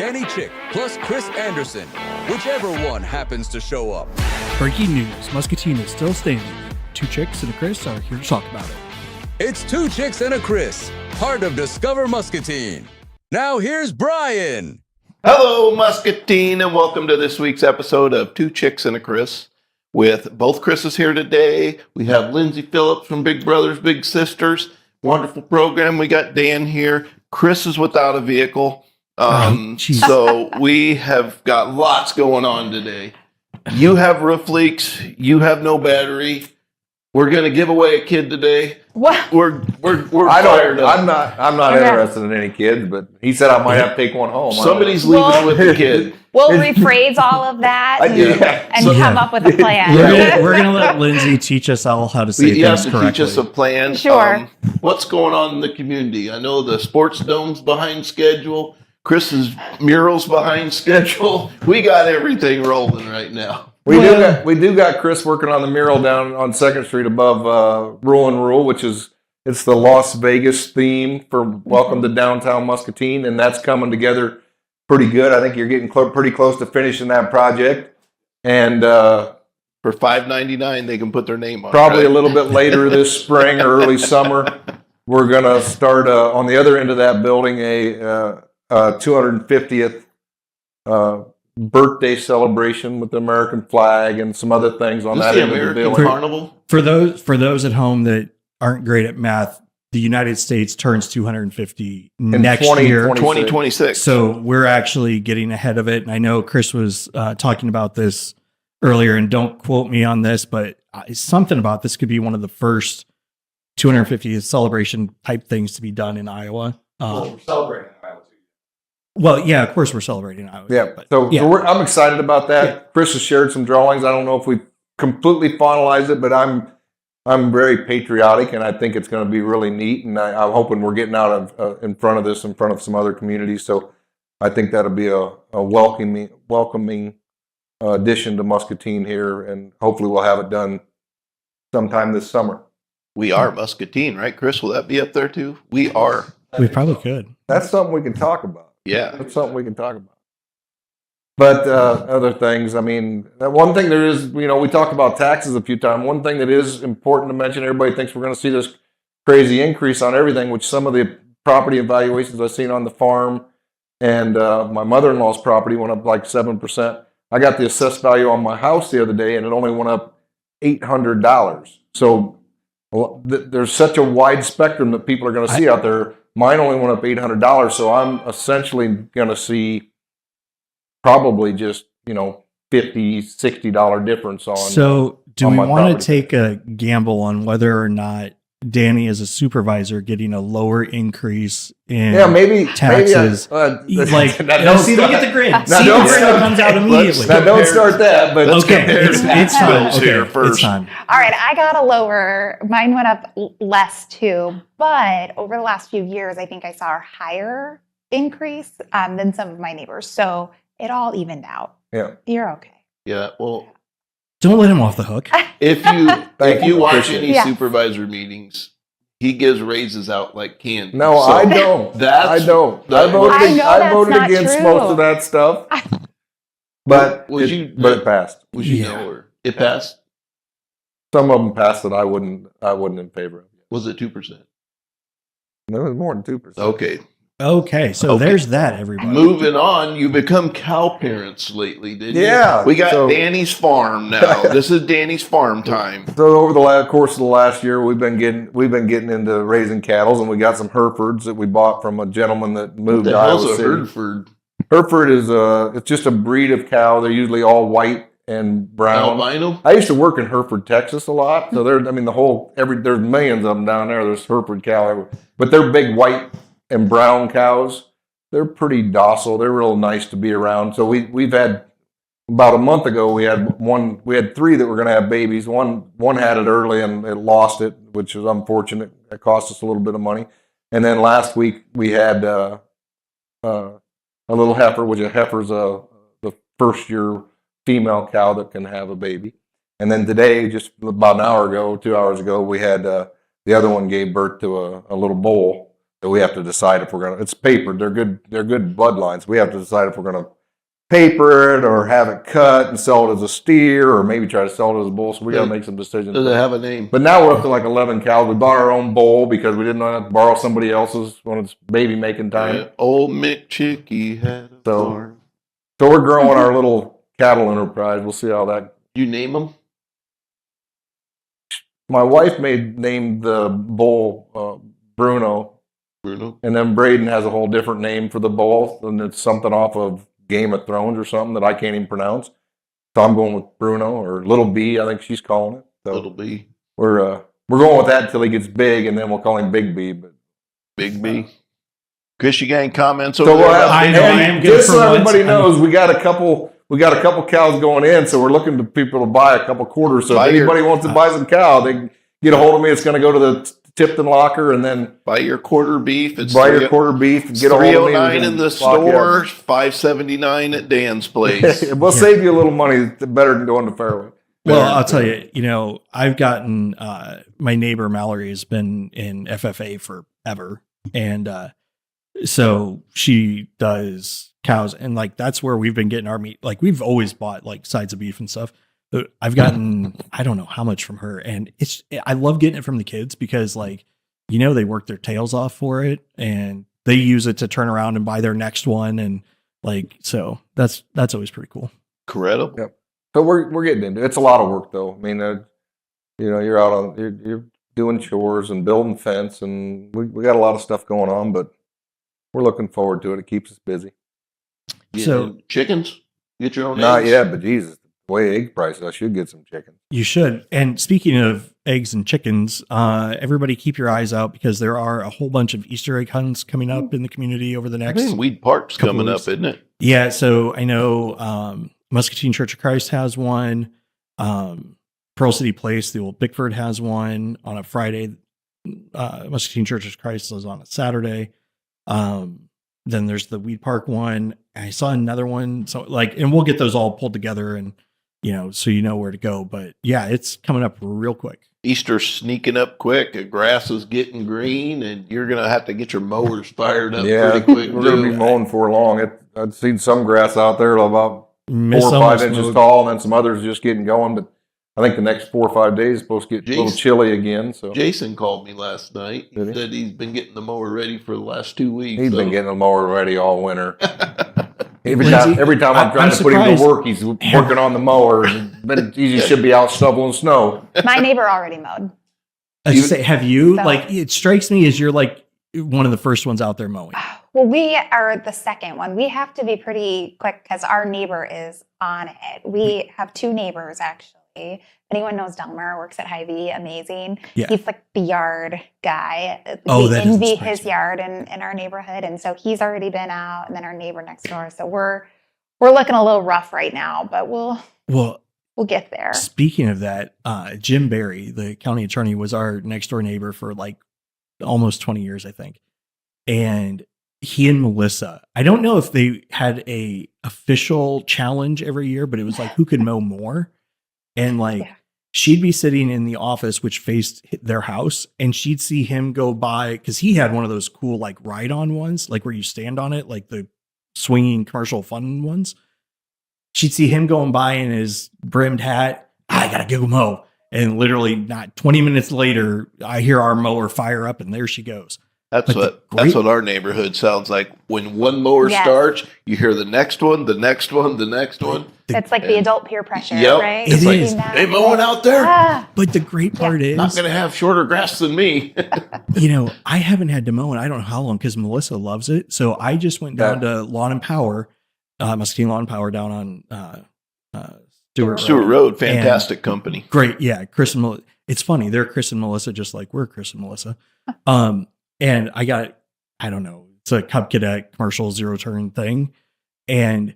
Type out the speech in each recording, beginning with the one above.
Danny Chick, plus Chris Anderson, whichever one happens to show up. Breaking news, Muscatine is still standing. 2 chicks and a Chris are here to talk about it. It's 2 Chicks and a Chris, part of Discover Muscatine. Now here's Brian. Hello, Muscatine, and welcome to this week's episode of 2 Chicks and a Chris. With both Chris's here today, we have Lindsey Phillips from Big Brothers Big Sisters. Wonderful program. We got Dan here. Chris is without a vehicle. So we have got lots going on today. You have roof leaks. You have no battery. We're going to give away a kid today. What? We're fired up. I'm not interested in any kids, but he said I might have to take one home. Somebody's leaving with the kid. We'll rephrase all of that and come up with a plan. We're going to let Lindsay teach us all how to say things correctly. You have to teach us a plan. Sure. What's going on in the community? I know the sports dome's behind schedule. Chris's mural's behind schedule. We got everything rolling right now. We do got Chris working on the mural down on 2nd Street above Rule and Rule, which is it's the Las Vegas theme for Welcome to Downtown Muscatine, and that's coming together pretty good. I think you're getting pretty close to finishing that project, and for $5.99 they can put their name on. Probably a little bit later this spring or early summer, we're going to start on the other end of that building a 250th. Birthday celebration with the American flag and some other things on that end of the building. Carnival? For those at home that aren't great at math, the United States turns 250 next year, 2026. So we're actually getting ahead of it. And I know Chris was talking about this earlier, and don't quote me on this, but something about this could be one of the first 250th celebration type things to be done in Iowa. We're celebrating Iowa. Well, yeah, of course we're celebrating Iowa. Yeah, so I'm excited about that. Yeah. Chris has shared some drawings. I don't know if we completely finalized it, but I'm very patriotic, and I think it's going to be really neat. And I'm hoping we're getting out of in front of some other communities. So I think that'll be a welcoming addition to Muscatine here, and hopefully we'll have it done sometime this summer. We are Muscatine, right, Chris? Will that be up there too? We are. We probably could. That's something we can talk about. Yeah. That's something we can talk about. But other things, I mean, one thing there is, we talked about taxes a few times. One thing that is important to mention, everybody thinks we're going to see this crazy increase on everything, which some of the property evaluations I've seen on the farm and my mother-in-law's property went up like 7%. I got the assessed value on my house the other day, and it only went up $800. So there's such a wide spectrum that people are going to see out there. Mine only went up $800, so I'm essentially going to see probably just, $50, $60 difference on. So do we want to take property. a gamble on whether or not Danny as a supervisor getting a lower increase in taxes? Don't get the grid. See the grid that comes out immediately. Now don't start that, but it's time. Here first. It's time. All right, I got a lower. Mine went up less too, but over the last few years, I think I saw a higher increase than some of my neighbors. So it all evened out. Yeah, you're okay. Yeah, well, don't let him off the hook. If you watch any supervisor meetings, he gives raises out like candy. No, so I don't. I voted against most of that stuff. But it passed. You know, or it passed? Some of them passed that I wouldn't in favor of. Was it 2%? No, it was more than 2%. Okay, so there's that, everybody. Moving on, you become cow parents lately, didn't you? Yeah. We got Danny's farm now. This is Danny's farm time. So over the course of the last year, we've been getting into raising cattle, and we got some Herefords that we bought from a gentleman that moved to Iowa City. Hereford? Hereford is it's just a breed of cow. They're usually all white and brown. Albino? I used to work in Hereford, Texas a lot. So there's millions of them down there. There's Hereford cow everywhere. But they're big white and brown cows. They're pretty docile. They're real nice to be around. So we've had about a month ago we had 3 that were going to have babies. One had it early and it lost it, which is unfortunate. It cost us a little bit of money. And then last week we had a little heifer, which a heifer's the first year female cow that can have a baby. And then today, just about an hour ago, 2 hours ago, we had the other one gave birth to a little bull. So we have to decide if we're gonna. It's papered. They're good. They're good bloodlines. We have to decide if we're gonna paper it or have it cut and sell it as a steer, or maybe try to sell it as a bull. So we got to make some decisions. Does it have a name? But now we're up to like 11 cows. We bought our own bull because we didn't want to borrow somebody else's when it's baby making time. Yeah. Old Mick Chicky had a farm. So we're growing our little cattle enterprise. We'll see how that. You name them? My wife named the bull Bruno, and then Braden has a whole different name for the bull, and it's something off of Game of Thrones or something that I can't even pronounce. So I'm going with Bruno or Little B, I think she's calling it. So Little B. We're going with that until he gets big, and then we'll call him Big B. But Big B. Chris, you got any comments over so there? I know, I am good just for so everybody once. knows, we got a couple cows going in, so we're looking to people to buy a couple quarters. So if anybody wants to buy some cow, they can get a hold of me. It's going to go to the Tipton locker, and then buy your quarter beef. It's buy your quarter beef. It's Get a hold of me. $3.09 in the store, $5.79 at Dan's place. We'll save you a little money. Better than going to Fairway. Well, I'll tell you, I've gotten, my neighbor Mallory has been in FFA forever. And, so she does cows, and like, that's where we've been getting our meat. Like, we've always bought like sides of beef and stuff. But I've gotten, I don't know how much from her. And I love getting it from the kids because like, they work their tails off for it and they use it to turn around and buy their next one. And like, so that's always pretty cool. Incredible. Yep. So we're getting into it. It's a lot of work though. I mean, you're out on, you're doing chores and building fence, and we got a lot of stuff going on, but we're looking forward to it. It keeps us busy. So chickens, get your own Not eggs? yet, but Jesus, the way egg prices, I should get some chicken. you should. And speaking of eggs and chickens, everybody keep your eyes out because there are a whole bunch of Easter egg hunts coming up in the community over the I next. think Weed Park's couple coming weeks. up, isn't it? Yeah. So I know Muscatine Church of Christ has one. Pearl City Place, the old Bickford, has one on a Friday. Muscatine Church of Christ is on a Saturday. Then there's the Weed Park one. I saw another one. So and we'll get those all pulled together and, so you know where to go. But yeah, it's coming up real quick. Easter's sneaking up quick. The grass is getting green, and you're going to have to get your mowers fired up Yeah, pretty quick. we're going to be mowing for long. I'd seen some grass out there about 4 Miss or 5 almost inches mowed. tall, and then some others just getting going. But I think the next 4 or 5 days is supposed to get a little Jeez. chilly again. So Jason called me last night. He Did he? said he's been getting the mower ready for the last 2 weeks. he's been getting the mower ready all winter. Every Lindsey, time I'm trying I'm to put him to surprised. work, he's working on the mower. But he should be out shoveling snow. My neighbor already mowed. I was just say, have you So- it strikes me as you're like one of the first ones out there mowing. Well, we are the second one. We have to be pretty quick because our neighbor is on it. We have 2 neighbors, actually. If anyone knows Delmer, works at Hy-Vee, amazing. Yeah. He's like the yard guy. Oh, we that envy inspires his me. yard in our neighborhood. And so he's already been out, and then our neighbor next door. So we're looking a little rough right now, but we'll get there. Speaking of that, Jim Barry, the county attorney, was our next door neighbor for like almost 20 years, I think. And he and Melissa, I don't know if they had a official challenge every year, but it was like who could mow more. And Yeah. she'd be sitting in the office, which faced their house, and she'd see him go by because he had one of those cool like ride-on ones, like where you stand on it, like the swinging commercial fun ones. She'd see him going by in his brimmed hat. I gotta go mow. And literally not 20 minutes later, I hear our mower fire up and there she goes. That's But the great- what our neighborhood sounds like. When one mower Yes. starts, you hear the next one, the next one, the next one. It's like the adult peer pressure, Yep. right? It like, is. They mowing out there? Ah, But the great part Not is, going to have shorter grass than me. I haven't had to mow in I don't know how long because Melissa loves it. So I just went down to Lawn and Power, Muscatine Lawn and Power down on Stewart Stewart Road. Road, fantastic company. Great. Yeah. Chris and Melissa. It's funny. They're Chris and Melissa, just like we're Chris and Melissa. And I got, I don't know, it's a Cub Cadet commercial 0-turn thing. And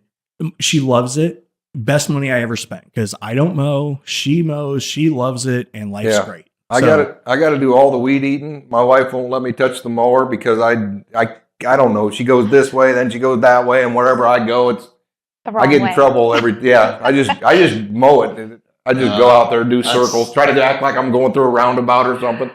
she loves it. Best money I ever spent because I don't mow. She mows. She loves it. And life's Yeah. great. I got to do all the weed eating. My wife won't let me touch the mower because I don't know. She goes this way, then she goes that way, and wherever I go, the I wrong get in way. trouble I just mow it. I just go out there and do circles, try to act like I'm going through a roundabout or something.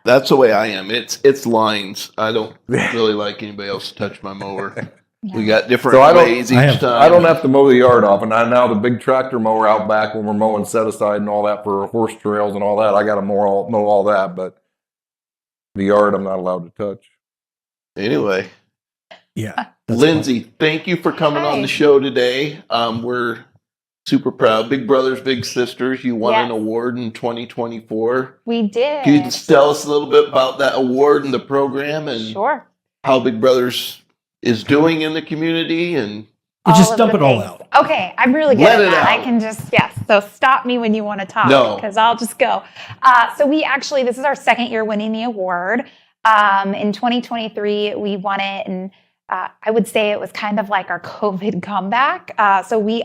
That's the way I am. It's lines. I don't really like anybody else to touch my mower. We got different So I don't- ways each time. I don't have to mow the yard off, and I now the big tractor mower out back when we're mowing set aside and all that for horse trails and all that. I got to mow all that, but the yard I'm not allowed to touch. Anyway, Yeah. Lindsey, thank you for coming on Hi. the show today. We're super proud. Big Brothers, Big Sisters. You won an Yes. award in 2024. We did. Can you just tell us a little bit about that award and the program and Sure. how Big Brothers is doing in the community? And Well, just of dump the it all things. out. Okay, I'm really good Let at it that. out. I can just, yes. So stop me when you want to talk No. because I'll just go. So we actually, this is our second year winning the award. In 2023, we won it, and I would say it was kind of like our COVID comeback. So we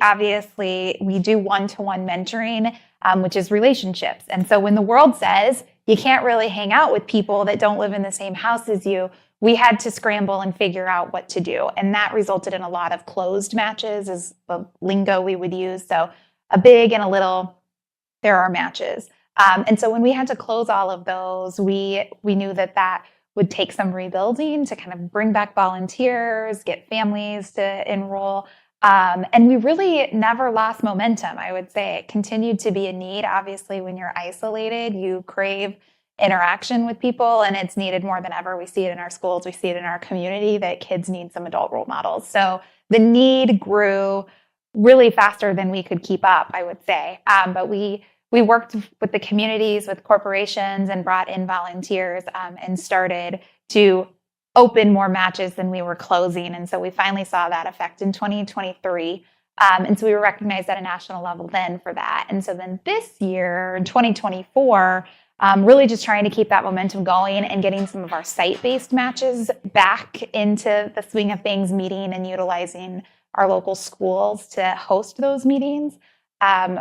do one-to-one mentoring, which is relationships. And so when the world says you can't really hang out with people that don't live in the same house as you, we had to scramble and figure out what to do. And that resulted in a lot of closed matches is the lingo we would use. So a big and a little, there are matches. And so when we had to close all of those, we knew that would take some rebuilding to kind of bring back volunteers, get families to enroll. And we really never lost momentum. I would say it continued to be a need. Obviously, when you're isolated, you crave interaction with people, and it's needed more than ever. We see it in our schools. We see it in our community that kids need some adult role models. So the need grew really faster than we could keep up, I would say. But we worked with the communities, with corporations, and brought in volunteers and started to open more matches than we were closing. And so we finally saw that effect in 2023. And so we were recognized at a national level then for that. And so then this year, in 2024, really just trying to keep that momentum going and getting some of our site-based matches back into the swing of things, meeting and utilizing our local schools to host those meetings.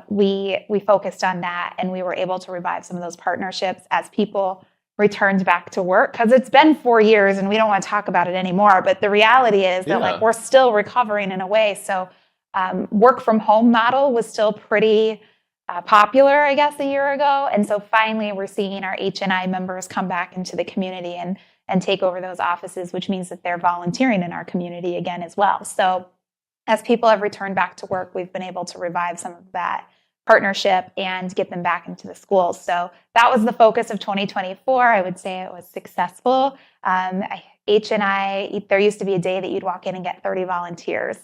We focused on that, and we were able to revive some of those partnerships as people returned back to work, because it's been 4 years and we don't want to talk about it anymore. But the reality is that like we're still recovering in a way. So work from home model was still pretty popular, I guess, a year ago. And so finally we're seeing our HNI members come back into the community and take over those offices, which means that they're volunteering in our community again as well. So as people have returned back to work, we've been able to revive some of that partnership and get them back into the schools. So that was the focus of 2024. I would say it was successful. HNI, there used to be a day that you'd walk in and get 30 volunteers.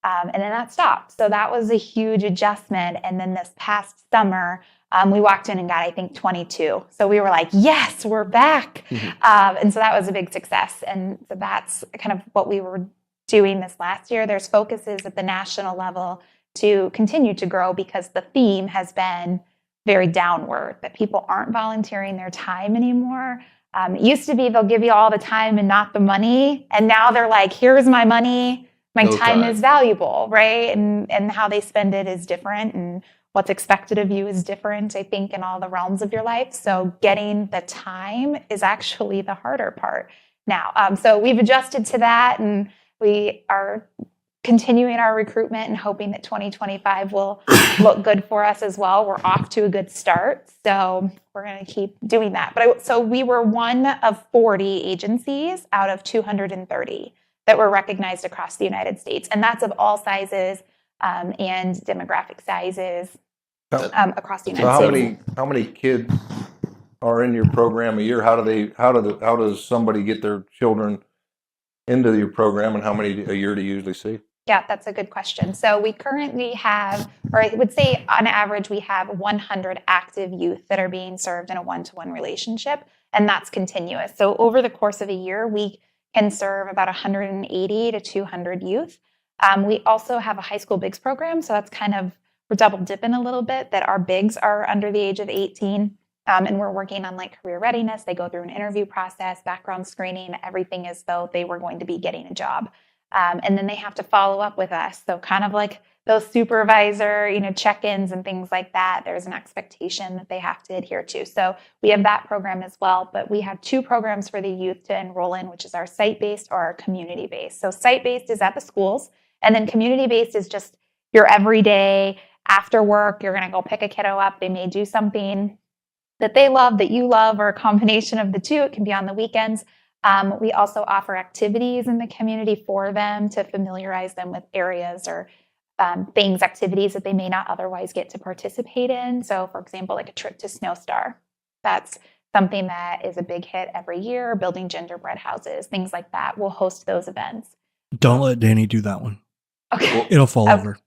And then that stopped. So that was a huge adjustment. And then this past summer, we walked in and got, I think, 22. So we were like, yes, we're back. And so that was a big success. And so that's kind of what we were doing this last year. There's focuses at the national level to continue to grow because the theme has been very downward, that people aren't volunteering their time anymore. It used to be they'll give you all the time and not the money. And now they're like, here's my money. My time is valuable, right? And how they spend it is different, and what's expected of you is different, I think, in all the realms of your life. So getting the time is actually the harder part now. So we've adjusted to that, and we are continuing our recruitment and hoping that 2025 will look good for us as well. We're off to a good start, so we're going to keep doing that. So we were one of 40 agencies out of 230 that were recognized across the United States. And that's of all sizes and demographic sizes across the United States. How many kids are in your program a year? How does somebody get their children into your program, and how many a year do you usually see? Yeah, that's a good question. So we currently have, or I would say on average, we have 100 active youth that are being served in a one-to-one relationship, and that's continuous. So over the course of a year, we can serve about 180 to 200 youth. We also have a high school bigs program, so that's kind of, we're double dipping a little bit, that our bigs are under the age of 18, and we're working on like career readiness. They go through an interview process, background screening, everything as though they were going to be getting a job. And then they have to follow up with us. So kind of like those supervisor, check-ins and things like that. There's an expectation that they have to adhere to. So we have that program as well, but we have two programs for the youth to enroll in, which is our site-based or our community-based. So site-based is at the schools, and then community-based is just your everyday after work. You're going to go pick a kiddo up. They may do something that they love, that you love, or a combination of the two. It can be on the weekends. We also offer activities in the community for them to familiarize them with areas or activities that they may not otherwise get to participate in. So, for example, like a trip to Snowstar. That's something that is a big hit every year, building gingerbread houses, things like that. We'll host those events. Don't let Danny do that one. Okay. It'll fall over.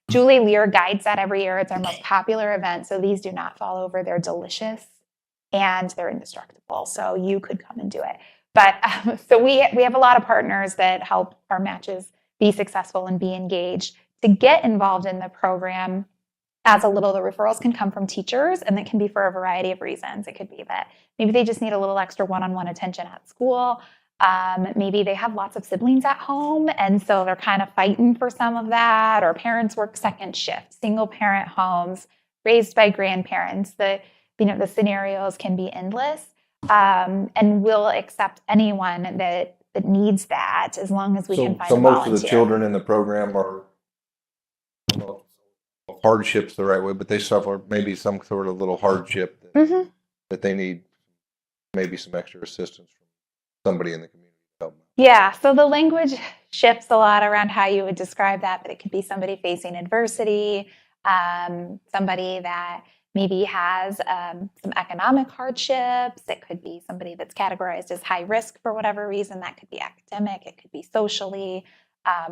Julie Lear guides that every year. It's our most popular event. So these do not fall over. They're delicious and they're indestructible. So you could come and do it. But so we have a lot of partners that help our matches be successful and be engaged. To get involved in the program, as a little, the referrals can come from teachers, and it can be for a variety of reasons. It could be that maybe they just need a little extra one-on-one attention at school. Maybe they have lots of siblings at home, and so they're kind of fighting for some of that, or parents work second shift, single parent homes, raised by grandparents. The scenarios can be endless, and we'll accept anyone that needs that as long as we can find a volunteer. Most of the children in the program are, I don't know, hardship's the right way, but they suffer maybe some sort of little hardship that they need maybe some extra assistance from somebody in the community to help them. Yeah, so the language shifts a lot around how you would describe that, but it could be somebody facing adversity, somebody that maybe has some economic hardships. It could be somebody that's categorized as high risk for whatever reason. That could be academic. It could be socially.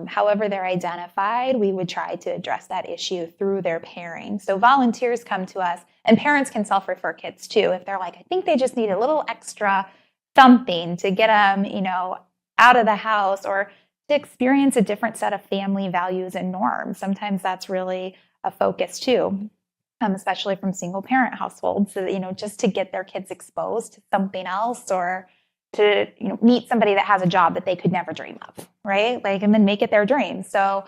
However they're identified, we would try to address that issue through their pairing. So volunteers come to us, and parents can self-refer kids too. If they're like, I think they just need a little extra something to get them, out of the house or to experience a different set of family values and norms. Sometimes that's really a focus too, especially from single parent households, so, just to get their kids exposed to something else or to meet somebody that has a job that they could never dream of, right? And then make it their dream. So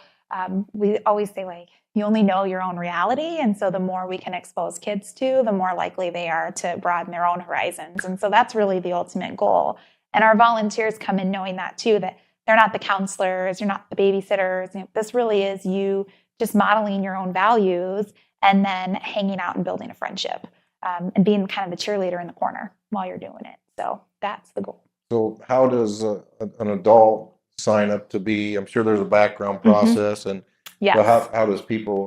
we always say, you only know your own reality. And so the more we can expose kids to, the more likely they are to broaden their own horizons. And so that's really the ultimate goal. And our volunteers come in knowing that too, that they're not the counselors, you're not the babysitters. This really is you just modeling your own values and then hanging out and building a friendship and being kind of the cheerleader in the corner while you're doing it. So that's the goal. So how does an adult sign up to be? I'm sure there's a background process, and so how does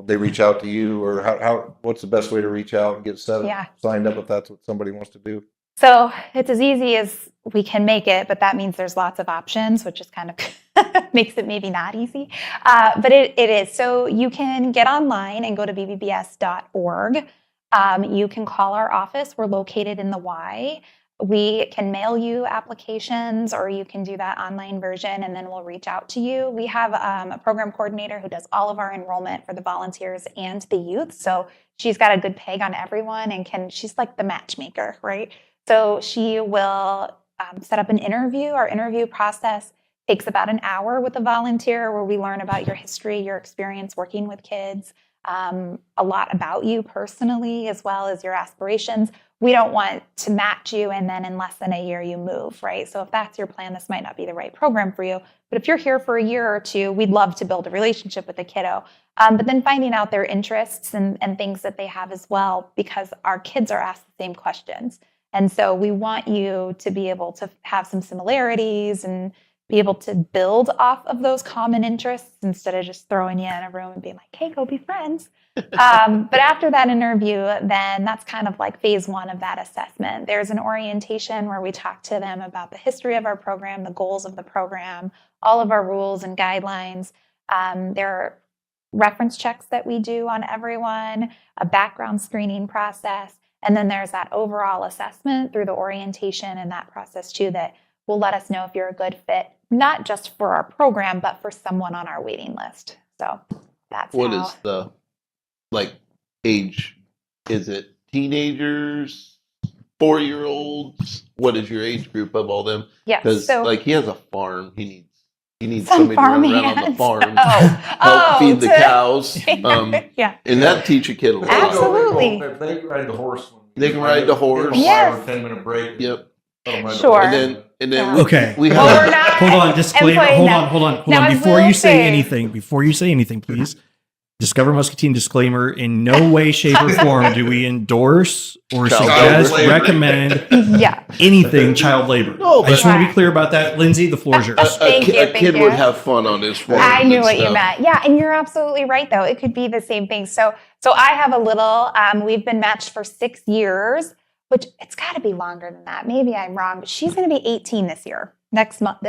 they reach out to you, or what's the best way to reach out and get signed up if that's what somebody wants to do? So it's as easy as we can make it, but that means there's lots of options, which is kind of makes it maybe not easy. But it is. So you can get online and go to bbbs.org. You can call our office. We're located in the Y. We can mail you applications, or you can do that online version, and then we'll reach out to you. We have a program coordinator who does all of our enrollment for the volunteers and the youth. So she's got a good peg on everyone, and she's like the matchmaker, right? So she will set up an interview. Our interview process takes about an hour with a volunteer, where we learn about your history, your experience working with kids, a lot about you personally, as well as your aspirations. We don't want to match you and then in less than a year you move, right? So if that's your plan, this might not be the right program for you. But if you're here for a year or two, we'd love to build a relationship with a kiddo. But then finding out their interests and things that they have as well, because our kids are asked the same questions. And so we want you to be able to have some similarities and be able to build off of those common interests instead of just throwing you in a room and being like, hey, go be friends. But after that interview, then that's kind of like phase one of that assessment. There's an orientation where we talk to them about the history of our program, the goals of the program, all of our rules and guidelines. There are reference checks that we do on everyone, a background screening process, and then there's that overall assessment through the orientation and that process too that will let us know if you're a good fit, not just for our program, but for someone on our waiting list. So that's what is the age? Is it teenagers, 4-year-olds? What is your age group of all them? Yeah, because so, he has a farm. He needs some somebody to run around on the farm, help feed the cows. Yeah, and that teach a kid a lot. Absolutely. If they can ride the horse. They can ride the horse. Yes. 10-minute break. Yep. Sure. And then Okay. we Well, have we're not Hold on, disclaimer. employing Hold them. on. Now, I Before will you say say- anything, please. Discover Muscatine disclaimer: in no way, shape, or form do we endorse or Child suggest, labor. recommend Yeah. anything child labor. No, I just but- want to be clear about that. Lindsay, the floor is yours. Thank you, A thank kid you. would have fun on his farm. I knew and what you stuff. meant. Yeah, and you're absolutely right, though. It could be the same thing. So I have a little. We've been matched for 6 years, which it's got to be longer than that. Maybe I'm wrong, but she's going to be 18 this year. This month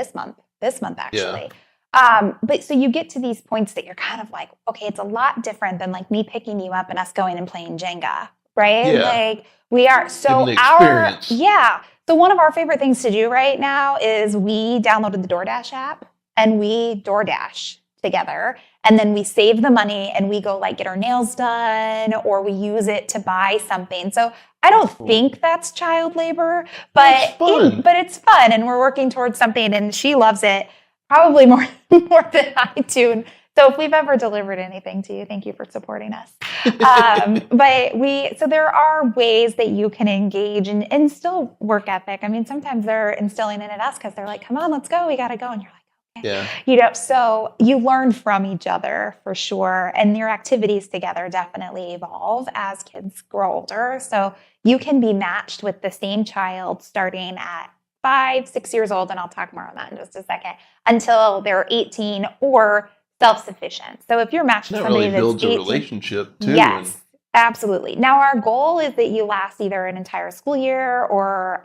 actually. But so you get to these points that you're kind of like, okay, it's a lot different than like me picking you up and us going and playing Jenga, right? Yeah. Like we are so Getting the experience. So one of our favorite things to do right now is we downloaded the DoorDash app and we DoorDash together, and then we save the money and we go like get our nails done, or we use it to buy something. So I don't think that's child labor, but it's fun, and we're working towards something, and she loves it probably more than I do. And so if we've ever delivered anything to you, thank you for supporting us. So there are ways that you can engage and still work ethic. I mean, sometimes they're instilling it in us because they're like, come on, let's go. We got to go. And you're like, Yeah. So you learn from each other for sure. And your activities together definitely evolve as kids grow older. So you can be matched with the same child starting at 5, 6 years old, and I'll talk more on that in just a second, until they're 18 or self-sufficient. So if you're matched with That somebody really that's builds 18, a relationship too. yes, absolutely. Now our goal is that you last either an entire school year or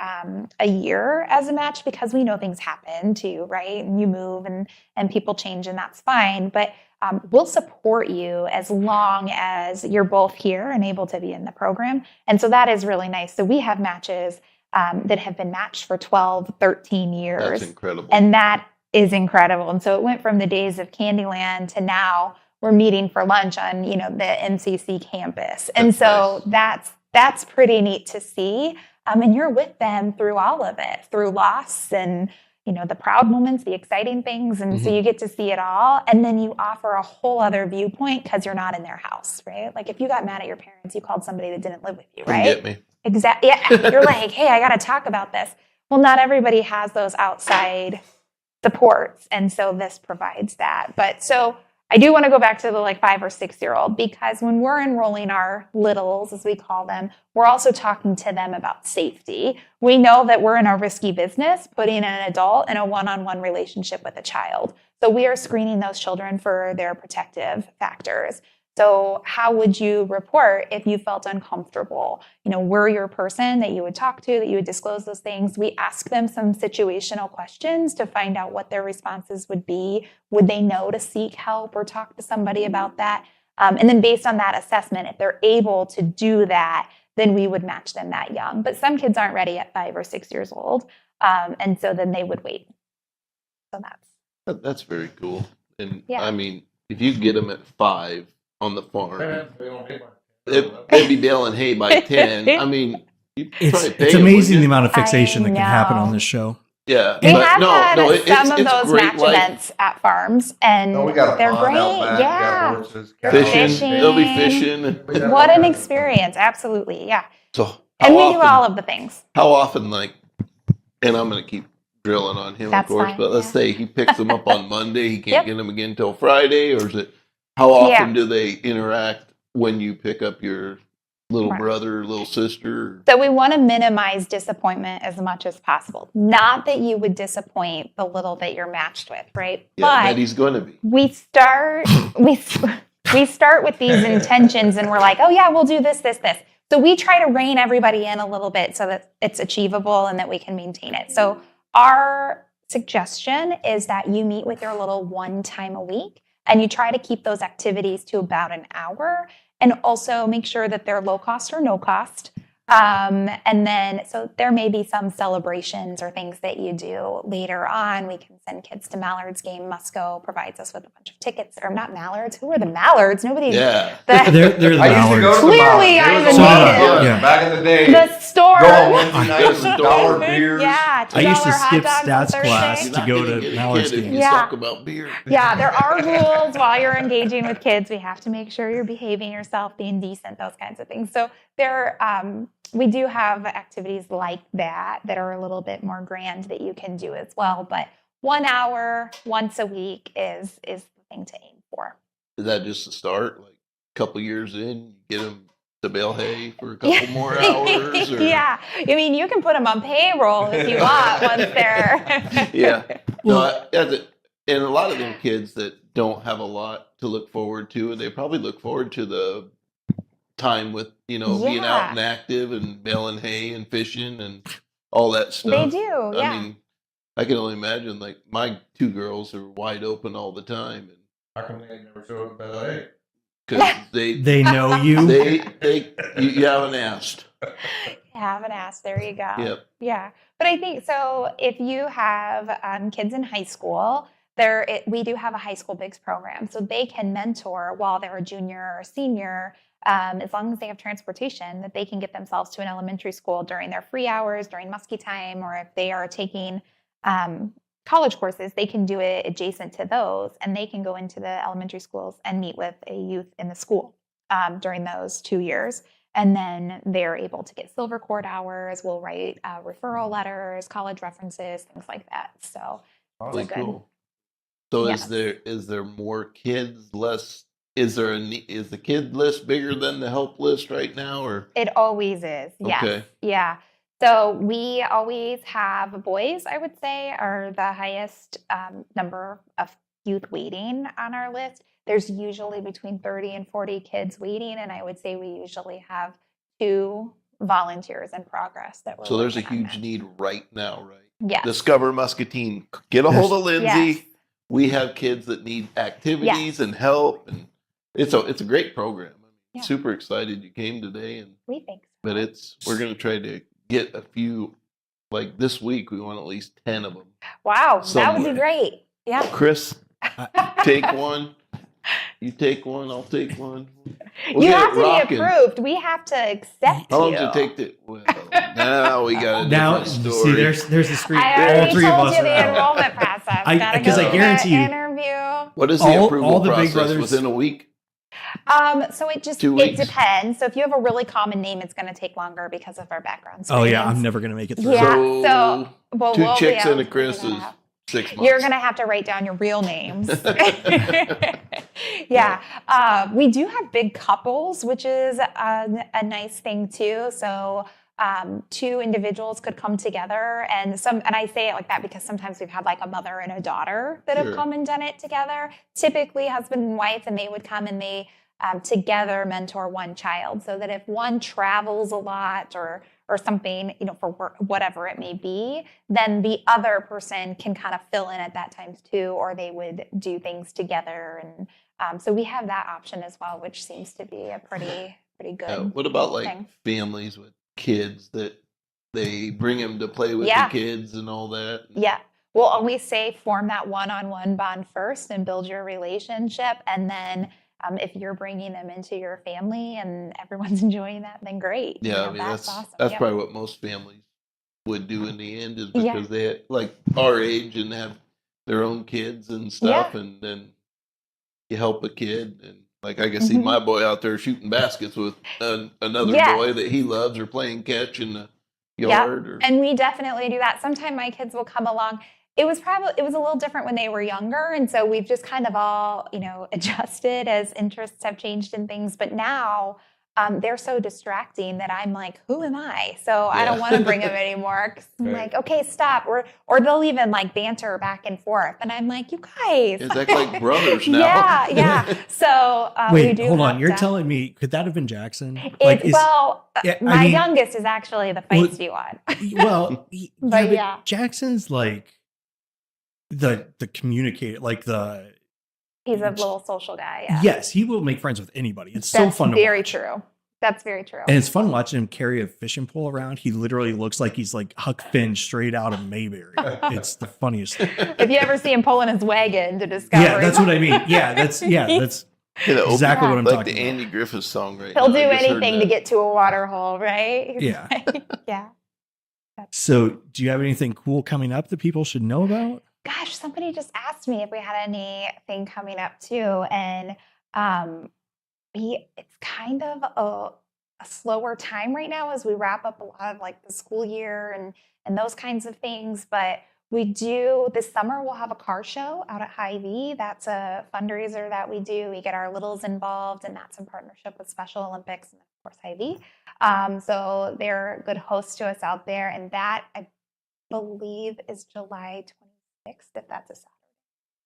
a year as a match, because we know things happen too, right? And you move and people change, and that's fine. But we'll support you as long as you're both here and able to be in the program. And so that is really nice. So we have matches that have been matched for 12, 13 years. That's incredible. And that is incredible. And so it went from the days of Candyland to now we're meeting for lunch on, the MCC campus. And so that's pretty neat to see. And you're with them through all of it, through loss and, the proud moments, the exciting things. And so you get to see it all. And then you offer a whole other viewpoint because you're not in their house, right? Like if you got mad at your parents, you called somebody that didn't live with you, right? Get me. Exactly. Yeah. You're like, hey, I got to talk about this. Well, not everybody has those outside supports. And so this provides that. But so I do want to go back to the 5 or 6 year old, because when we're enrolling our littles, as we call them, we're also talking to them about safety. We know that we're in a risky business, putting an adult in a one-on-one relationship with a child. So we are screening those children for their protective factors. So how would you report if you felt uncomfortable? We're your person that you would talk to, that you would disclose those things. We ask them some situational questions to find out what their responses would be. Would they know to seek help or talk to somebody about that? And then based on that assessment, if they're able to do that, then we would match them that young. But some kids aren't ready at 5 or 6 years old. And so then they would wait. So That's very cool. And Yeah. I mean, if you get them at 5 on the farm, they'd be baling hay by 10. I mean, you probably pay It's them, amazing wouldn't the you? amount of fixation I that can happen know. on this show. Yeah. We but have had some of it's those great, match events at farms, and No, we got a they're pond great. out back, Yeah. got horses, Fishing. Fishing. They'll be fishing. What an experience. Absolutely. Yeah. So And we do all of the things. How often, and I'm going to keep drilling on him, That's of course, fine, but let's yeah. say he picks them up on Monday, he can't Yep. get them again until Friday, or is it, how often Yeah. do they interact when you pick up your little Right. brother, little sister? So we want to minimize disappointment as much as possible. Not that you would disappoint the little that you're matched with, right? Yeah, But that he's going to be. we start with these intentions, and we're like, oh yeah, we'll do this. So we try to rein everybody in a little bit so that it's achievable and that we can maintain it. So our suggestion is that you meet with your little 1 time a week, and you try to keep those activities to about an hour, and also make sure that they're low cost or no cost. And then, so there may be some celebrations or things that you do later on. We can send kids to Mallard's game. Musco provides us with a bunch of tickets, or not Mallards. Who are the Mallards? Nobody. Yeah. They're the I used to go Mallards. to the Clearly, Mallards. I'm It was the a lot of native. fun. Yeah. Back in the day. The store. Go on Wednesday nights The with store. $1 beers. Yeah, I used to $2 hot skip dogs on stats Thursday. class You're to not go gonna to get a Mallard's kid if games. you Yeah. talk about beer. Yeah, there are rules while you're engaging with kids. We have to make sure you're behaving yourself, being decent, those kinds of things. So we do have activities like that are a little bit more grand that you can do as well. But 1 hour once a week is the thing to aim for. Is that just the start? couple years in, you get them to bale hay for a couple more hours. Or... Yeah. I mean, you can put them on payroll if you want once they're. Yeah. And a lot of them kids that don't have a lot to look forward to, and they probably look forward to the time with, being out and active and baling hay and fishing and all that stuff. They do, yeah. I mean, I can only imagine, like, my 2 girls are wide open all the time. And How come they never show up and bale hay? because They know you. you haven't asked. Haven't asked. There you go. Yep. Yeah. But I think so. If you have kids in high school, we do have a high school bigs program, so they can mentor while they're a junior or senior, as long as they have transportation, that they can get themselves to an elementary school during their free hours, during muskie time, or if they are taking college courses, they can do it adjacent to those, and they can go into the elementary schools and meet with a youth in the school during those 2 years. And then they're able to get silver cord hours. We'll write referral letters, college references, things like that. So Really good. cool. So Yes. is there more kids, less? Is the kid list bigger than the help list right now, or? It always is. Yes. Okay. Yeah. So we always have boys, I would say, are the highest number of youth waiting on our list. There's usually between 30 and 40 kids waiting, and I would say we usually have 2 volunteers in progress that we're So there's a working on huge that. need right now, right? Yes. Discover Muscatine. Get a hold of Lindsay. Yes. We have kids that need activities and help, and it's a great program. I'm super excited you came today, We think so. but we're going to try to get a few, like this week. We want at least 10 of them. Wow, that would somewhere. be great. Yeah. Chris, take one. You take one. I'll take one. We'll You get have it to rocking. be approved. We have to accept How long you. does it take to? Well, now we got a Now, different story. see, there's the screen. I All already 3 of told us you are the out. enrollment process. Gotta because go I to guarantee the you- interview. What is the all approval the Big process Brothers- within a week? So it just 2 it weeks? depends. So if you have a really common name, it's going to take longer because of our background. Oh yeah, screenings. I'm never gonna make it through. Yeah. So, well, 2 we'll- chicks yeah, and a Chris we're is gonna have- 6 months. You're going to have to write down your real names. Yeah. We do have big couples, which is a nice thing too. So 2 individuals could come together, and I say it like that because sometimes we've had like a mother and a daughter that have Sure. come and done it together. Typically husband and wife, and they would come and they together mentor one child, so that if one travels a lot or something, for work, whatever it may be, then the other person can kind of fill in at that time too, or they would do things together. And so we have that option as well, which seems to be a pretty good. What about like thing. families with kids that they bring them to play with Yeah. the kids and all that? Yeah. We'll always say form that one-on-one bond first and build your relationship. And then if you're bringing them into your family and everyone's enjoying that, then great. Yeah, I mean that's that's awesome. that's Yep. probably what most families would do in the end, is Yeah. because they like our age and have their own kids and stuff, and then you help a kid, and like I can see Mhm. my boy out there shooting baskets with another Yes. boy that he loves, or playing catch in the Yep. yard. Or, And we definitely do that. Sometimes my kids will come along. It was a little different when they were younger. And so we've just kind of all, adjusted as interests have changed in things. But now they're so distracting that I'm like, who am I? So I don't Yeah. want to bring them anymore. 'Cause I'm Right. like, okay, stop. Or they'll even like banter back and forth. And I'm like, you guys. it's like brothers now. Yeah, yeah. So we Wait, do hold have on. You're to- telling me, could that have been Jackson? Yeah, I my mean- youngest is actually the Well, feisty one. well, But yeah. Jackson's like the communicator, like the He's a little social guy. Yeah. yes, he will make friends with anybody. It's so That's fun to very watch. true. That's very true. And it's fun watching him carry a fishing pole around. He literally looks like he's like Huck Finn straight out of Mayberry. It's the funniest thing. If you ever see him pulling his wagon to Discovery, Yeah, that's what I mean. That's exactly what I'm like talking the about. Andy Griffith song right he'll now. do I just heard anything to that. get to a water hole, right? He's Yeah. like, yeah. So, do you have anything cool coming up that people should know about? Gosh, somebody just asked me if we had anything coming up too, and it's kind of a slower time right now as we wrap up a lot of like the school year and those kinds of things. But We do this summer. We'll have a car show out at Hy-Vee. That's a fundraiser that we do. We get our littles involved, and that's in partnership with Special Olympics and of course Hy-Vee. So they're good hosts to us out there, and that I believe is July 26th, if that's a Saturday.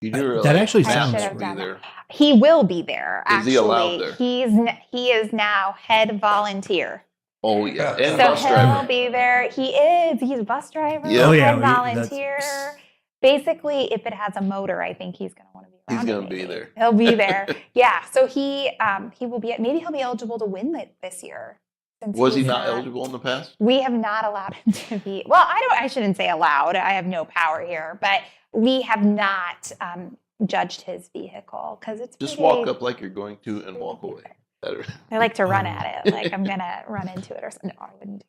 You do realize That actually Matt sounds- will I should have be done there. that. He will be there. Is Actually, he allowed there? He is now head volunteer. Oh yeah, and So bus he'll driver. be there. He is. He's a bus driver. Yeah. Oh, yeah, Head that's- volunteer. Basically, if it has a motor, I think he's going to want to be around. He's it, gonna be maybe. there. He'll be there. Yeah. So he will be. Maybe he'll be eligible to win it this year. Since Was he he's not eligible in the past? We have not allowed him to be. Well, I shouldn't say allowed. I have no power here, but we have not judged his vehicle because it's Just pretty- walk up like you're going to and walk away. Better. I like to run at it, like I'm gonna run into it or something. No, I wouldn't do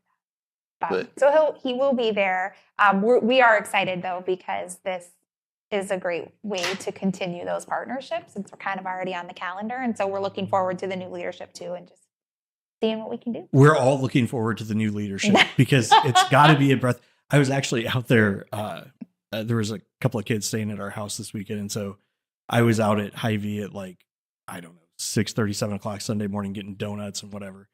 that. But- So he will be there. We are excited though because this is a great way to continue those partnerships since we're kind of already on the calendar, and so we're looking forward to the new leadership too, and just seeing what we can do. We're all looking forward to the new leadership because it's got to be a breath. I was actually out there. There was a couple of kids staying at our house this weekend, and so I was out at Hy-Vee at like, I don't know, 6:30, 7 o'clock Sunday morning getting donuts and whatever.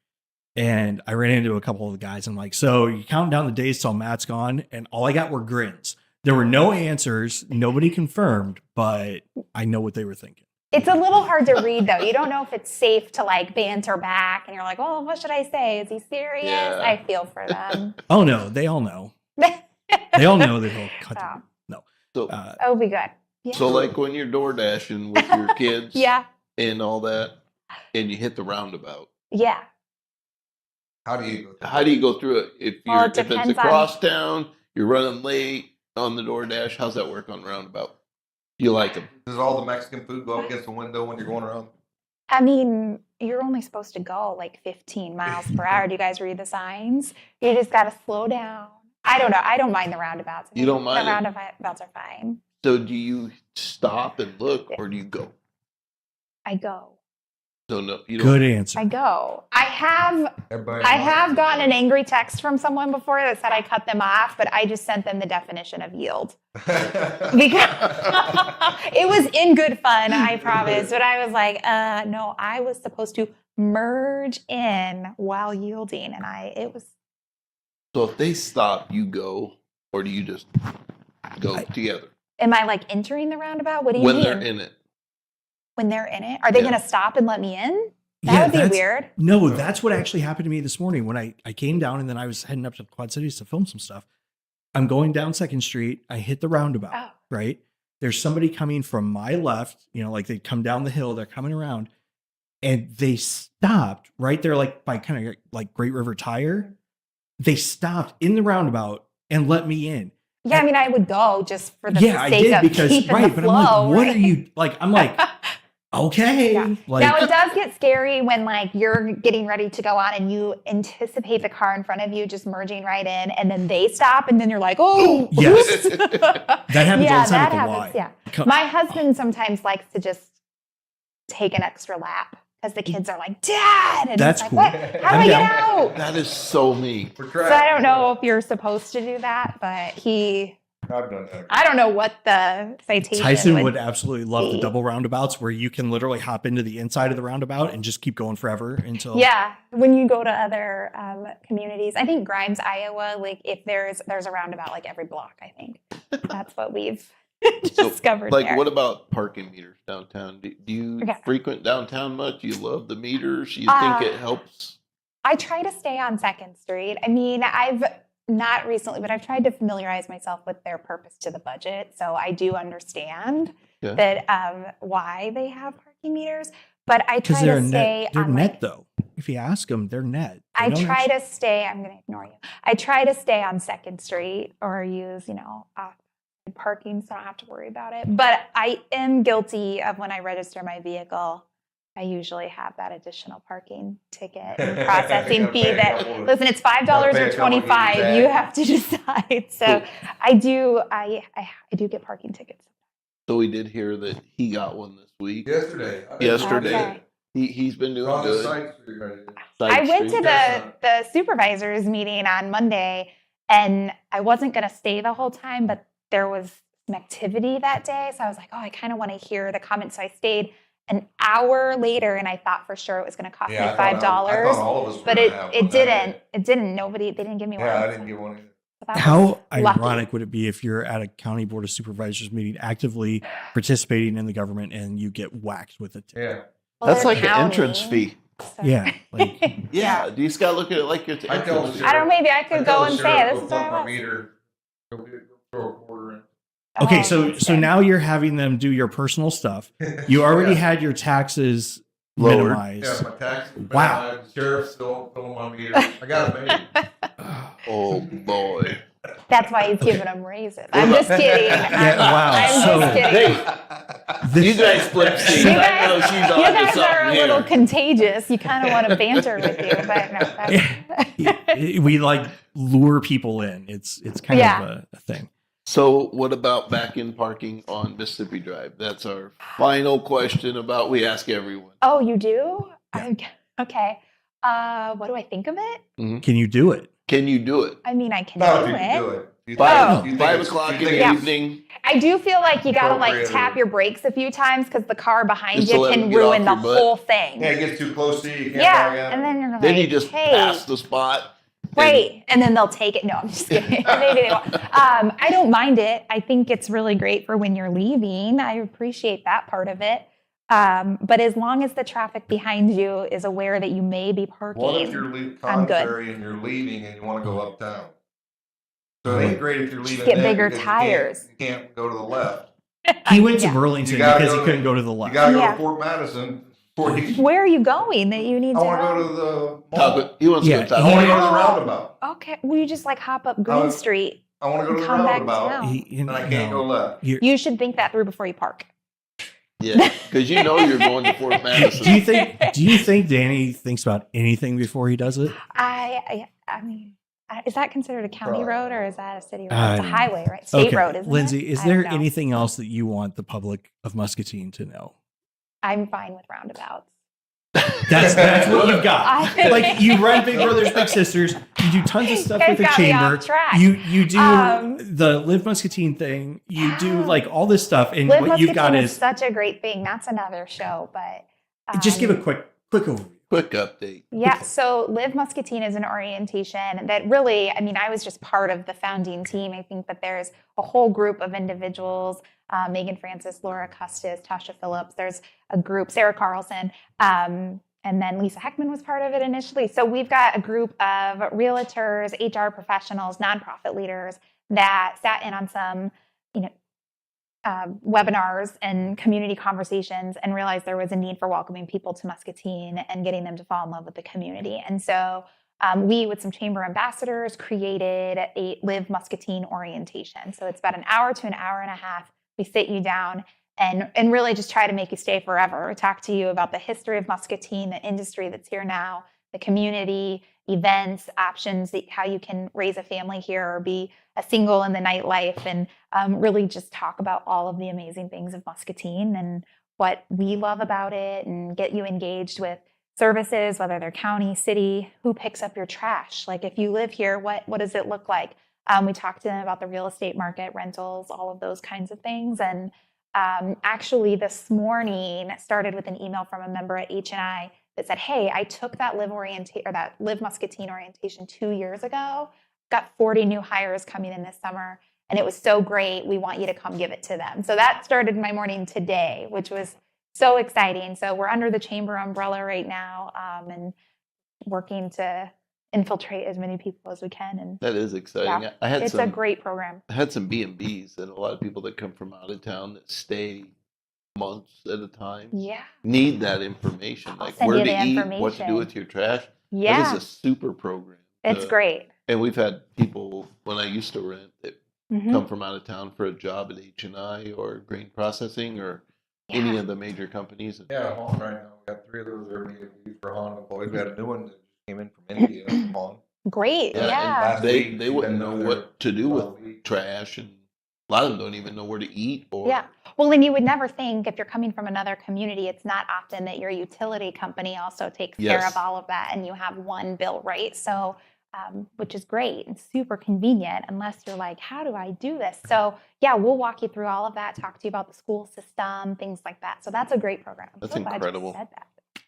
And I ran into a couple of the guys. And I'm like, so you count down the days till Matt's gone, and all I got were grins. There were no answers. Nobody confirmed, but I know what they were thinking. It's a little hard to read though. You don't know if it's safe to like banter back, and you're like, "Oh, what should I say? Is he serious?" Yeah. I feel for them. Oh no, they all know. They all know that he'll cut. Oh. No. So, It'll be good. Yeah. so like when you're door dashing with your kids yeah, and all that, and you hit the roundabout, yeah. How do you go? how do you go through it? If Well, you're it if it's depends across town, you're running late on the door dash. How's that work on roundabout? Do you like them? Does all the Mexican food go up against the window when you're going around? I mean, you're only supposed to go like 15 miles per hour. Do you guys read the signs? You just got to slow down. I don't know. I don't mind the roundabouts. You don't mind The it? roundabouts are fine. So do you stop and look, or do you go? I go. So no, you don't. Good answer. I go. I Everybody have gotten an angry text from someone before that said I cut them off, but I just sent them the definition of yield. Because it was in good fun, I promise. But I was like, no, I was supposed to merge in while yielding. And it was, So if they stop, you go, or do you just go together am I like entering the roundabout? What do you when mean? they're in it? When they're in it? Are they Yeah. going to stop and let me in? Yeah, That would be that's- weird. No, that's what actually happened to me this morning when I came down and then I was heading up to the Quad Cities to film some stuff. I'm going down 2nd Street. I hit the roundabout, Oh. right? There's somebody coming from my left, like they come down the hill, they're coming around, and they stopped right there, like by kind of like Great River Tire. They stopped in the roundabout and let me in. Yeah, I mean, I would go just for the Yeah, I sake did of because, keeping right, the but I'm like, flow, what right? are you, like, I'm like, okay. Yeah. Like, Now it does get scary when like you're getting ready to go on and you anticipate the car in front of you just merging right in, and then they stop, and then you're like, "Oh, Yes. oops." That happens yeah, all the time that at the happens. Y. Yeah, Co- my husband sometimes likes to just take an extra lap because the kids are like, "Dad," and That's it's cool. like, "What? How do I'm I get down. out?" That is so me. We're So I don't know if you're supposed to do that, but I've done that. I don't know what the citation Tyson would absolutely love the be. double roundabouts where you can literally hop into the inside of the roundabout and just keep going forever until. Yeah, when you go to other communities, I think Grimes, Iowa, like if there's a roundabout like every block, I think that's what we've discovered. Like, there. what about parking meters downtown? Do you Okay. frequent downtown much? Do you love the meters? You Uh, think it helps? I try to stay on 2nd Street. I mean, I've not recently, but I've tried to familiarize myself with their purpose to the budget, so I do understand Yeah. that why they have parking meters. But I Because try they're to stay net. They're on net like, though. If you ask them, they're net. They I don't try actually- to stay. I'm going to ignore you. I try to stay on 2nd Street or use, parking, so I don't have to worry about it. But I am guilty of when I register my vehicle, I usually have that additional parking ticket and processing fee. Listen, it's $5 or $25. You have to decide. So I do. I do get parking tickets. So we did hear that he got one this week. Yesterday. Yesterday. Okay. He's been doing On the good. side street right there. Side I went to street. the supervisors meeting on Monday, and I wasn't going to stay the whole time, but there was some activity that day. So I was like, oh, I kind of want to hear the comments. So I stayed an hour later, and I thought for sure it was going to cost me $5. I thought all of us were But gonna have one it that didn't. day. It didn't. Nobody. They didn't give me one. Yeah, I didn't get one either. So that was How lucky. ironic would it be if you're at a county board of supervisors meeting, actively participating in the government, and you get whacked with it? Yeah. Well, That's they're like an county, entrance fee. so- Yeah, like Yeah, you just gotta look at it like your I tell entrance the fee. I don't. Maybe I could go and say sheriff, this is go what pump I my was. meter. Go throw a quarter in. okay, Oh, so that's so good. now you're having them do your personal stuff. You already Yeah. had your taxes Lowered. minimized. Yeah, my tax. Wow. My sheriff's still filling my meter. I got it made. Oh boy. That's why he's giving them raises. I'm just kidding. Yeah, wow. I'm So- just kidding. Hey, you guys flip seats. You I know guys, she's you on to guys are a something little here. contagious. You kind of want to banter with you, but no. That's, We like lure people in. It's kind Yeah. of a thing. So what about back-in parking on Mississippi Drive? That's our final question about we ask everyone. oh, you do? Yeah. Okay. What do I think of it? Can you do it? Can you do it? I mean, I can No, do if you can it. do it. You Five, think- you think 5 it's- o'clock you in the think it's- evening. I do feel like you gotta like Appropriate tap or- your brakes a few times because the car behind Just to you let can them get ruin the off your butt. whole thing. Yeah, it gets too close to you. You can't Yeah, back out. and then you're like, Then you just hey, pass the spot. right, and then they'll take it. No, I'm just kidding. Maybe they won't. I don't mind it. I think it's really great for when you're leaving. I appreciate that part of it. But as long as the traffic behind you is aware that you may be parking, What if you're I'm good. contrary and you're leaving and you want to go uptown? So it ain't great if you're leaving. get then bigger because tires. You can't go to the left. He went to Yeah. Burlington You gotta because he go- couldn't go to the You left. gotta go Yeah. to Fort Madison. Before you, Where are you going that you need I to want to go? go to the Top mall. it. He wants Yeah, to go I top want to it. go to the Oh. roundabout. Okay, well, you just like hop up Green was- Street. I want to go to And the come back roundabout. down. And I can't go left. You should think that through before you park. Yeah, because you know you're going to Fort Madison. Do you think Danny thinks about anything before he does it? I mean, is that considered a county Probably. road or is that a city road? I It's a don't know. highway, right? State road, isn't Lindsay, it? is I there don't know. anything else that you want the public of Muscatine to know? I'm fine with roundabouts. That's what you've got. I- Like you run Big Brothers Big Sisters, you do tons of stuff You with guys the got me chamber. off track. You do Um, the Live Muscatine thing. You do Yeah. like all this stuff, and Live what you've got Muscatine is is such a great thing. That's another show, but just give a quick overview. Quick update. Yeah, so Live Muscatine is an orientation that really, I mean, I was just part of the founding team. I think that there's a whole group of individuals, Megan Francis, Laura Custis, Tasha Phillips, there's a group, Sarah Carlson, and then Lisa Heckman was part of it initially. So we've got a group of realtors, HR professionals, nonprofit leaders that sat in on some, webinars and community conversations and realized there was a need for welcoming people to Muscatine and getting them to fall in love with the community. And so we, with some chamber ambassadors, created a Live Muscatine orientation. So it's about an hour to an hour and a half. We sit you down and really just try to make you stay forever. Talk to you about the history of Muscatine, the industry that's here now, the community, events, options, how you can raise a family here or be a single in the nightlife, and really just talk about all of the amazing things of Muscatine and what we love about it, and get you engaged with services, whether they're county, city, who picks up your trash. Like if you live here, what does it look like? We talked to them about the real estate market, rentals, all of those kinds of things. And actually this morning started with an email from a member at H&I that said, hey, I took that Live Muscatine orientation 2 years ago, got 40 new hires coming in this summer, and it was so great. We want you to come give it to them. So that started my morning today, which was so exciting. So we're under the chamber umbrella right now, and working to infiltrate as many people as we can. And That is exciting. yeah, I had it's a great program. I had some B&Bs and a lot of people that come from out of town that stay months at a time Yeah. need that information, I'll like send where you to the eat, what to information. do with your trash. Yeah. That is a super program. It's great. And we've had people when I used to rent that Mhm. come from out of town for a job at H&I or grain processing or any Yeah. of the major companies. Yeah, Hong right now. We got 3 of those Airbnbs for Hong employees. We got a new one that just came in from India from Hong. Great. Yeah, and Yeah. Last they week, they she's wouldn't been know over what to do there with last week. trash, and a lot of them don't even know where to eat. Or Yeah. Well, and you would never think if you're coming from another community, it's not often that your utility company also takes care Yes. of all of that and you have one bill, right? So which is great and super convenient unless you're like, how do I do this? So yeah, we'll walk you through all of that, talk to you about the school system, things like that. So that's a great program. That's so glad you incredible. said that.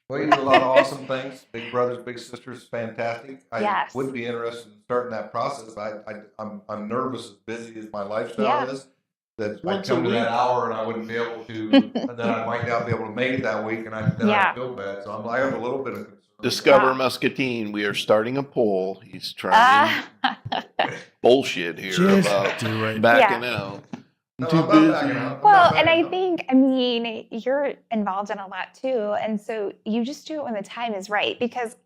Well, you do a lot of awesome things. Big Brothers Big Sisters, fantastic. I Yes. would be interested in starting that process. I'm nervous, as busy as my lifestyle Yeah. is, that Once I'd come a to that week. hour and I wouldn't be able to, and then I might not be able to make it that week, and I Yeah. feel bad. So I have a little bit of concern. Discover Wow. Muscatine. We are starting a poll. He's trying bullshit here Just about do it. backing Yeah. out. No, I'm too I'm not busy. backing out. I'm Well, not and backing I out. think, I mean, you're involved in a lot too. And so you just do it when the time is right. Because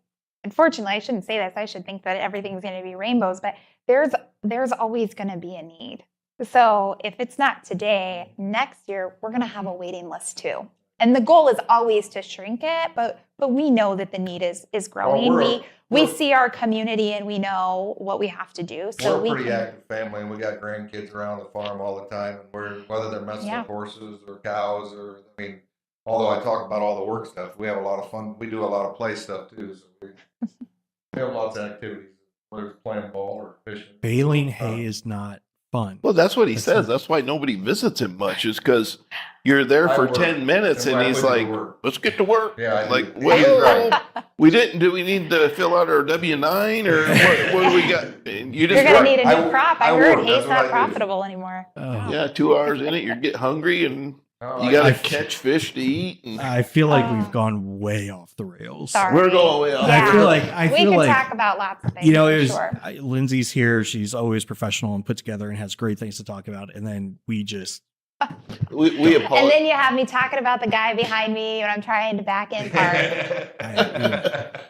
unfortunately, I shouldn't say this. I should think that everything's going to be rainbows, but there's always going to be a need. So if it's not today, next year, we're going to have a waiting list too. And the goal is always to shrink it, but we know that the need is growing. we're- We we're- see our community and we know what we have to do. So We're a we pretty can, active family, and we got grandkids around the farm all the time. And whether they're messing Yeah. with horses or cows, or I mean, although I talk about all the work stuff, we have a lot of fun. We do a lot of play stuff too. So we have lots of activities, whether it's playing ball or fishing. Baling hay is not fun. Well, that's what he That's says. it. That's why nobody visits him much, is because you're there for I work. 10 minutes and I he's put you like, to work. let's get to work. Yeah, I Like, do. what He's right. we didn't, do we need to fill out our W-9 or what do we got? You you're just going to work. need a new I- crop. I I heard work. hay's That's what I not do. profitable anymore. Oh. Yeah, 2 hours in it, you get hungry and Oh, you got to I- catch fish to eat. And I feel like Oh. we've gone way off the rails. Sorry. we're going way off. Yeah. I feel like We can like talk about lots of things. you know, for it was sure. Lindsay's here. She's always professional and put together and has great things to talk about. And then we just We And apologize. then you have me talking about the guy behind me when I'm trying to back in park.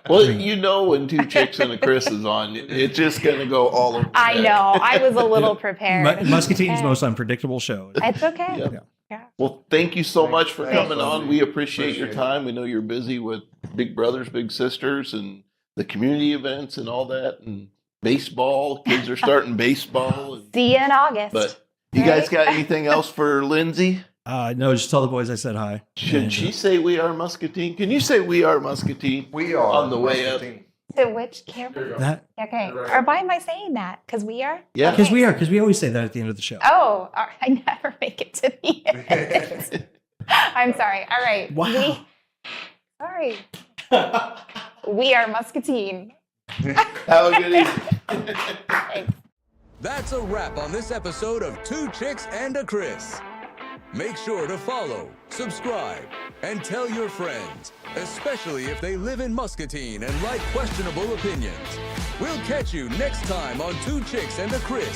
Well, you know when Two Chicks and a Chris is on, it's just going to go all over. I know. I was a little prepared. Muscatine's Okay. most unpredictable show. It's okay. Yep. Yeah. Yeah. Well, thank you so Thanks. much for Thanks, coming on. Lindsay. We appreciate your Appreciate it. time. We know you're busy with Big Brothers, Big Sisters, and the community events and all that, and baseball. Kids are starting baseball. And, See you in August. but you guys got anything else for Lindsay? No, just tell the boys I said hi. Should And, she say we are Muscatine? Can you say we are Muscatine? We are On the way up. Muscatine. To which camera? that Okay. Right. Or why am I saying that? Because we are? Yeah. because we always say that at the end of the show. Oh, I never make it to the end. I'm sorry. All right. Wow. Sorry. We are Muscatine. Have a good evening. Thanks. That's a wrap on this episode of Two Chicks and a Chris. Make sure to follow, subscribe, and tell your friends, especially if they live in Muscatine and like questionable opinions. We'll catch you next time on Two Chicks and a Chris.